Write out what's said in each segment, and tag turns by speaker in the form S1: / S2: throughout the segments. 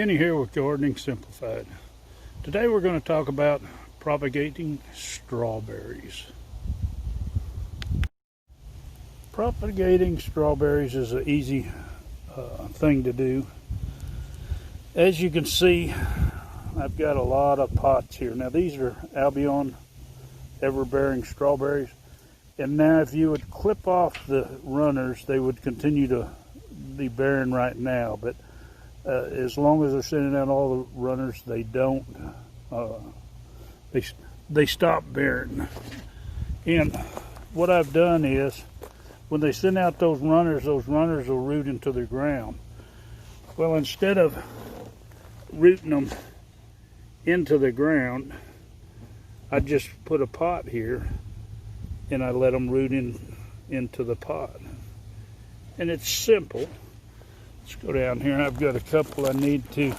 S1: Kenny here with Gardening Simplified. Today we're going to talk about propagating strawberries. Propagating strawberries is an easy thing to do. As you can see, I've got a lot of pots here. Now these are Albion ever-bearing strawberries, and now if you would clip off the runners, they would continue to be bearing right now, but as long as they're sending out all the runners, they don't. They stop bearing. And what I've done is, when they send out those runners will root into the ground. Well, instead of rooting them into the ground, I just put a pot here and I let them root into the pot. And it's simple. Let's go down here, and I've got a couple I need to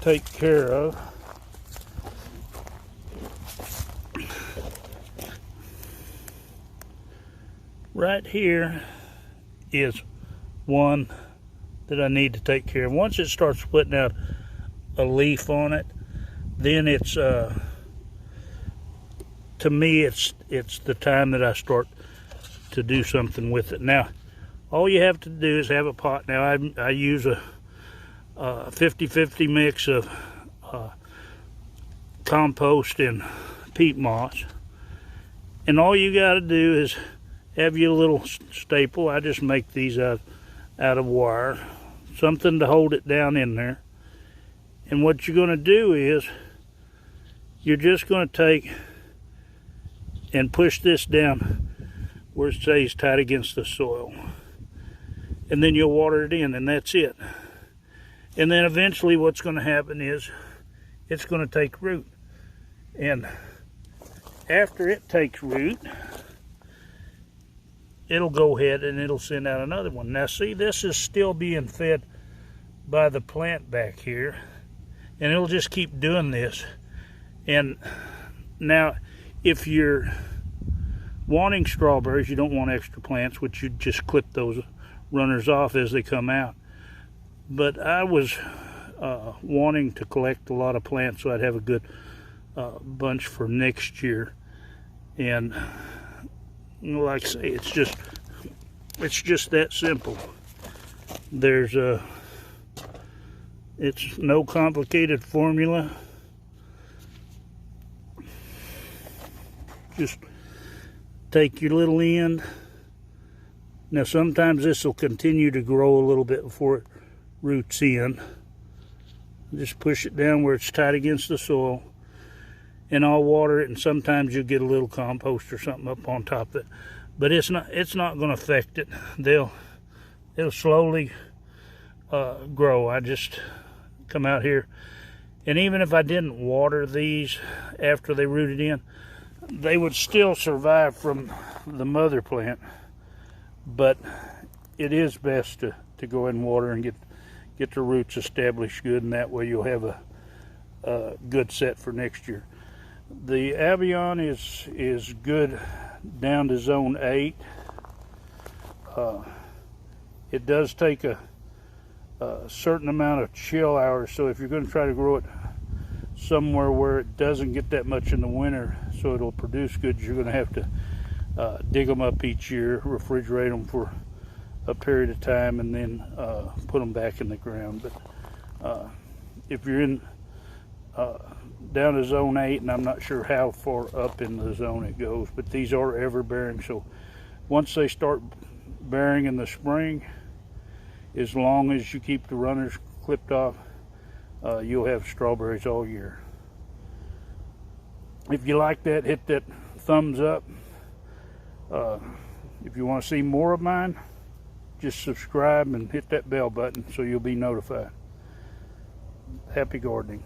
S1: take care of. Right here is one that I need to take care of. Once it starts putting out a leaf on it, then it's to me it's the time that I start to do something with it. Now all you have to do is have a pot. Now I use a 50-50 mix of compost and peat moss, and all you got to do is have your little staple. I just make these out of wire, something to hold it down in there. And what you're going to do is you're just going to take and push this down where it stays tight against the soil. And then you'll water it in, and that's it. And then eventually what's going to happen is it's going to take root. And after it takes root, it'll go ahead and it'll send out another one. Now see, this is still being fed by the plant back here, and it'll just keep doing this. And now if you're wanting strawberries, you don't want extra plants, which you just clip those runners off as they come out. But I was wanting to collect a lot of plants so I'd have a good bunch for next year. And like I say, it's just that simple. It's no complicated formula. Just take your little end. Now sometimes this will continue to grow a little bit before it roots in. Just push it down where it's tight against the soil, and I'll water it, and sometimes you'll get a little compost or something up on top of it. But it's not going to affect it. It'll slowly grow. I just come out here, and even if I didn't water these after they rooted in, they would still survive from the mother plant. But it is best to go ahead and water and get the roots established good, and that way you'll have a good set for next year. The Albion is good down to zone 8. It does take a certain amount of chill hours, so if you're going to try to grow it somewhere where it doesn't get that much in the winter so it'll produce good, you're going to have to dig them up each year, refrigerate them for a period of time, and then put them back in the ground. But if you're in down to zone 8, and I'm not sure how far up in the zone it goes, but these are ever bearing, so once they start bearing in the spring, as long as you keep the runners clipped off, you'll have strawberries all year. If you like that, hit that thumbs up. If you want to see more of mine, just subscribe and hit that bell button so you'll be notified. Happy gardening.